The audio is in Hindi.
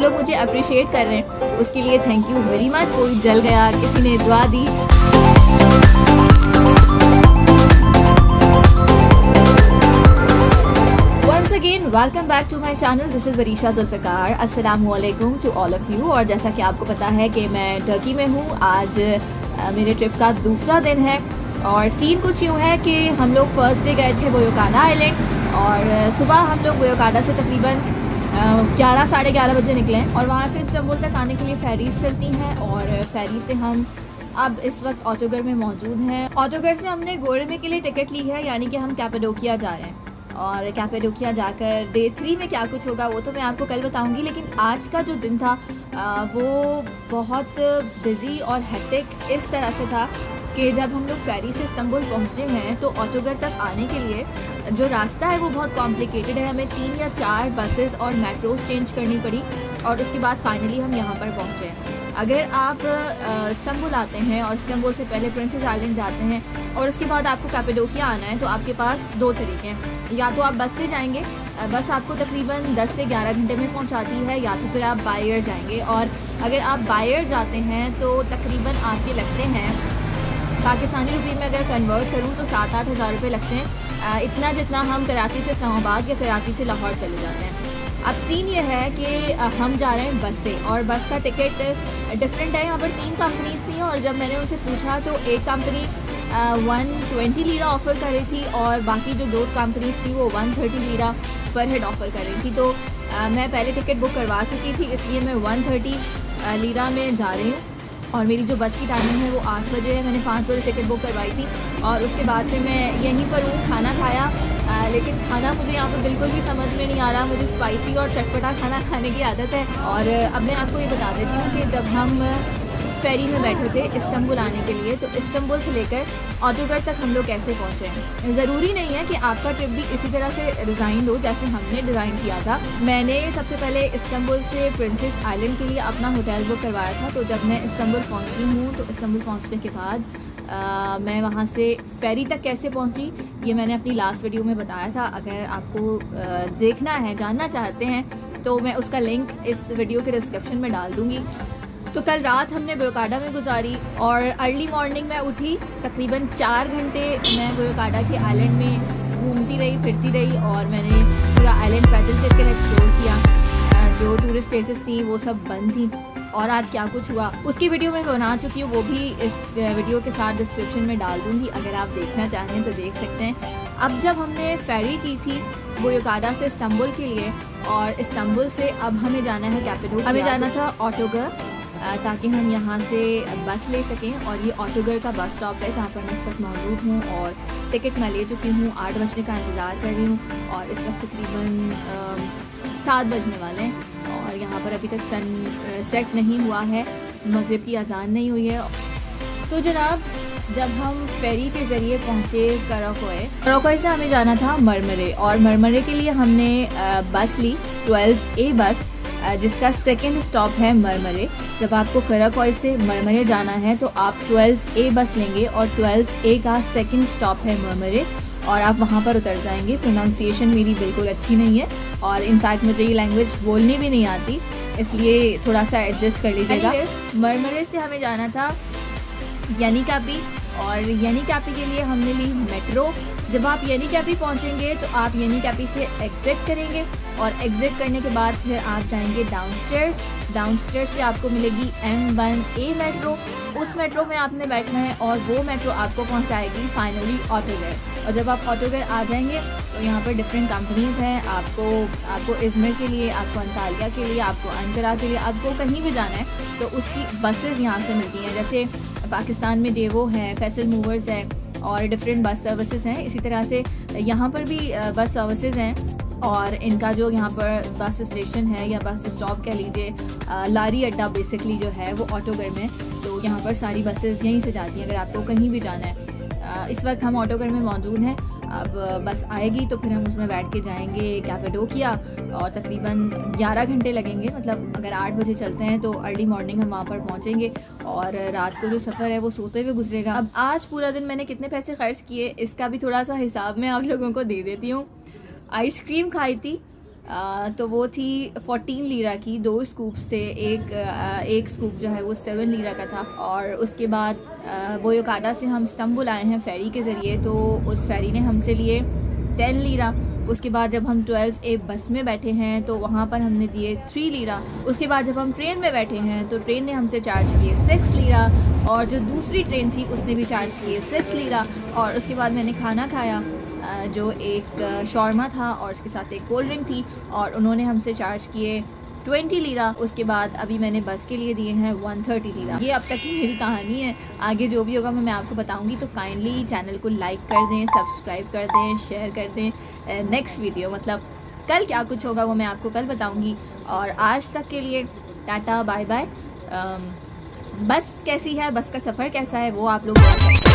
लोग मुझे अप्रिशिएट कर रहे हैं उसके लिए थैंक यू वेरी मच। कोई जल गया, किसी ने दुआ दी। Once again, welcome back to my channel. This is Varisha Zulfikar. अस्सलामु अलैकुम to all of you। और जैसा कि आपको पता है कि मैं टर्की में हूँ। आज मेरे ट्रिप का दूसरा दिन है और सीन कुछ यूँ है कि हम लोग फर्स्ट डे गए थे बोयोकाडा आइलैंड और सुबह हम लोग बोयोकाडा से तकरीबन 11 साढ़े 11 बजे निकले और वहाँ से इस्तांबुल तक आने के लिए फेरीज चलती हैं और फेरी से हम अब इस वक्त ऑटोगर में मौजूद हैं। ऑटोगर से हमने गोरमे के लिए टिकट ली है, यानी कि हम कैपाडोकिया जा रहे हैं और कैपाडोकिया जाकर डे 3 में क्या कुछ होगा वो तो मैं आपको कल बताऊंगी। लेकिन आज का जो दिन था वो बहुत बिजी और हेक्टिक इस तरह से था कि जब हम लोग फेरी से इस्तांबुल पहुंचे हैं तो ऑटोगर तक आने के लिए जो रास्ता है वो बहुत कॉम्प्लिकेटेड है। हमें 3 या 4 बसेस और मेट्रोस चेंज करनी पड़ी और उसके बाद फाइनली हम यहाँ पर पहुँचे हैं। अगर आप इस्तांबुल आते हैं और इस्तांबुल से पहले प्रिंसेस आइलैंड जाते हैं और उसके बाद आपको कैपाडोकिया आना है तो आपके पास 2 तरीके हैं। या तो आप बस से जाएंगे, बस आपको तकरीबन 10 से 11 घंटे में पहुंचाती है, या तो फिर आप बाय एयर जाएंगे। और अगर आप बाय एयर जाते हैं तो तकरीबन आपके लगते हैं, पाकिस्तानी रुपये में अगर कन्वर्ट करूँ तो 7-8 हज़ार रुपये लगते हैं, इतना जितना हम कराची से इस्लामाबाद या कराची से लाहौर चले जाते हैं। अब सीन ये है कि हम जा रहे हैं बस से और बस का टिकट डिफरेंट है। यहाँ पर 3 कंपनीज थी और जब मैंने उनसे पूछा तो एक कंपनी 120 लीरा ऑफ़र कर रही थी और बाकी जो 2 कंपनीज थी वो 130 लीरा पर हेड ऑफ़र कर रही थी। तो मैं पहले टिकट बुक करवा चुकी थी, इसलिए मैं 130 लीरा में जा रही हूँ और मेरी जो बस की टाइमिंग है वो 8 बजे है। मैंने 5 बजे टिकट बुक करवाई थी और उसके बाद से मैं यहीं पर हूँ। खाना खाया लेकिन खाना मुझे यहाँ पे बिल्कुल भी समझ में नहीं आ रहा। मुझे स्पाइसी और चटपटा खाना खाने की आदत है। और अब मैं आपको ये बता देती हूँ कि जब हम फेरी में बैठे थे इस्तांबुल आने के लिए तो इस्तांबुल से लेकर ऑटोगर तक हम लोग कैसे पहुँचे हैं। ज़रूरी नहीं है कि आपका ट्रिप भी इसी तरह से डिज़ाइन हो जैसे हमने डिज़ाइन किया था। मैंने सबसे पहले इस्तांबुल से प्रिंसेस आइलैंड के लिए अपना होटल बुक करवाया था। तो जब मैं इस्तांबुल पहुँची हूँ तो इस्तांबुल पहुँचने के बाद मैं वहाँ से फेरी तक कैसे पहुँची ये मैंने अपनी लास्ट वीडियो में बताया था। अगर आपको देखना है, जानना चाहते हैं तो मैं उसका लिंक इस वीडियो के डिस्क्रिप्शन में डाल दूँगी। तो कल रात हमने बोयोकाडा में गुजारी और अर्ली मॉर्निंग में उठी। तकरीबन 4 घंटे मैं बोयोकाडा के आइलैंड में घूमती रही, फिरती रही और मैंने पूरा आइलैंड पैदल चलकर एक्सप्लोर किया। जो टूरिस्ट प्लेसेस थी वो सब बंद थी। और आज क्या कुछ हुआ उसकी वीडियो मैं बना चुकी हूँ, वो भी इस वीडियो के साथ डिस्क्रिप्शन में डाल दूँगी। अगर आप देखना चाहें तो देख सकते हैं। अब जब हमने फेरी की थी बोयोकाडा से इस्तांबुल के लिए और इस्तांबुल से अब हमें जाना है कैपाडोकिया। हमें जाना था ऑटोगर ताकि हम यहाँ से बस ले सकें और ये ऑटोगर का बस स्टॉप है जहाँ पर मैं इस वक्त मौजूद हूँ और टिकट मैं ले चुकी हूँ। 8 बजने का इंतज़ार कर रही हूँ और इस वक्त तकरीबन 7 बजने वाले हैं और यहाँ पर अभी तक सन सेट नहीं हुआ है, मगरिब की अजान नहीं हुई है। तो जनाब जब हम फेरी के ज़रिए पहुँचे कराकोय से हमें जाना था मरमरे और मरमरे के लिए हमने बस ली 12A बस जिसका सेकंड स्टॉप है मरमरे। जब आपको कराकोय से मरमरे जाना है तो आप 12A बस लेंगे और 12A का सेकंड स्टॉप है मरमरे और आप वहाँ पर उतर जाएंगे। प्रोनाउंसिएशन मेरी बिल्कुल अच्छी नहीं है और इनफैक्ट मुझे ये लैंग्वेज बोलनी भी नहीं आती, इसलिए थोड़ा सा एडजस्ट कर लीजिएगा। मरमरे से हमें जाना था यानीकापी और यानीकापी के लिए हमने ली मेट्रो। जब आप यानीकापी पहुंचेंगे तो आप यानीकापी से एग्जिट करेंगे और एग्जिट करने के बाद फिर आप जाएंगे डाउनस्टेयर्स से आपको मिलेगी M1A मेट्रो। उस मेट्रो में आपने बैठना है और वो मेट्रो आपको पहुंचाएगी फाइनली ऑटोगर। और जब आप ऑटोगर आ जाएंगे तो यहाँ पर डिफरेंट कंपनीज हैं। आपको इज़मिर के लिए, आपको अंतालिया के लिए, आपको अंकारा के लिए, आपको कहीं भी जाना है तो उसकी बसेस यहाँ से मिलती हैं। जैसे पाकिस्तान में डेवो है, फैसल मूवर्स है और डिफरेंट बस सर्विसेज हैं। इसी तरह से यहाँ पर भी बस सर्विसेज हैं और इनका जो यहाँ पर बस स्टेशन है या बस स्टॉप कह लीजिए, लारी अड्डा बेसिकली जो है वो ऑटोगर में। तो यहाँ पर सारी बसेस यहीं से जाती हैं अगर आपको कहीं भी जाना है। इस वक्त हम ऑटोगर में मौजूद हैं। अब बस आएगी तो फिर हम उसमें बैठ के जाएंगे कैपाडोकिया और तकरीबन 11 घंटे लगेंगे। मतलब अगर 8 बजे चलते हैं तो अर्ली मॉर्निंग हम वहाँ पर पहुँचेंगे और रात को जो सफ़र है वो सोते हुए गुजरेगा। अब आज पूरा दिन मैंने कितने पैसे खर्च किए इसका भी थोड़ा सा हिसाब मैं आप लोगों को दे देती हूँ। आइसक्रीम खाई थी तो वो थी 14 लीरा की। 2 स्कूप्स थे, एक स्कूप जो है वो 7 लीरा का था। और उसके बाद बोयोकाडा से हम इस्तांबुल आए हैं फेरी के ज़रिए, तो उस फेरी ने हमसे लिए 10 लीरा। उसके बाद जब हम 12A बस में बैठे हैं तो वहाँ पर हमने दिए 3 लीरा। उसके बाद जब हम ट्रेन में बैठे हैं तो ट्रेन ने हमसे चार्ज किए 6 लीरा, और जो दूसरी ट्रेन थी उसने भी चार्ज किए 6 लीरा। और उसके बाद मैंने खाना खाया जो एक शॉर्मा था और उसके साथ एक कोल्ड ड्रिंक थी, और उन्होंने हमसे चार्ज किए 20 लीरा। उसके बाद अभी मैंने बस के लिए दिए हैं 130 लीरा। ये अब तक की मेरी कहानी है, आगे जो भी होगा मैं आपको बताऊंगी। तो काइंडली चैनल को लाइक कर दें, सब्सक्राइब कर दें, शेयर कर दें। नेक्स्ट वीडियो मतलब कल क्या कुछ होगा वो मैं आपको कल बताऊंगी। और आज तक के लिए टाटा बाय बाय। बस कैसी है, बस का सफ़र कैसा है वो आप लोग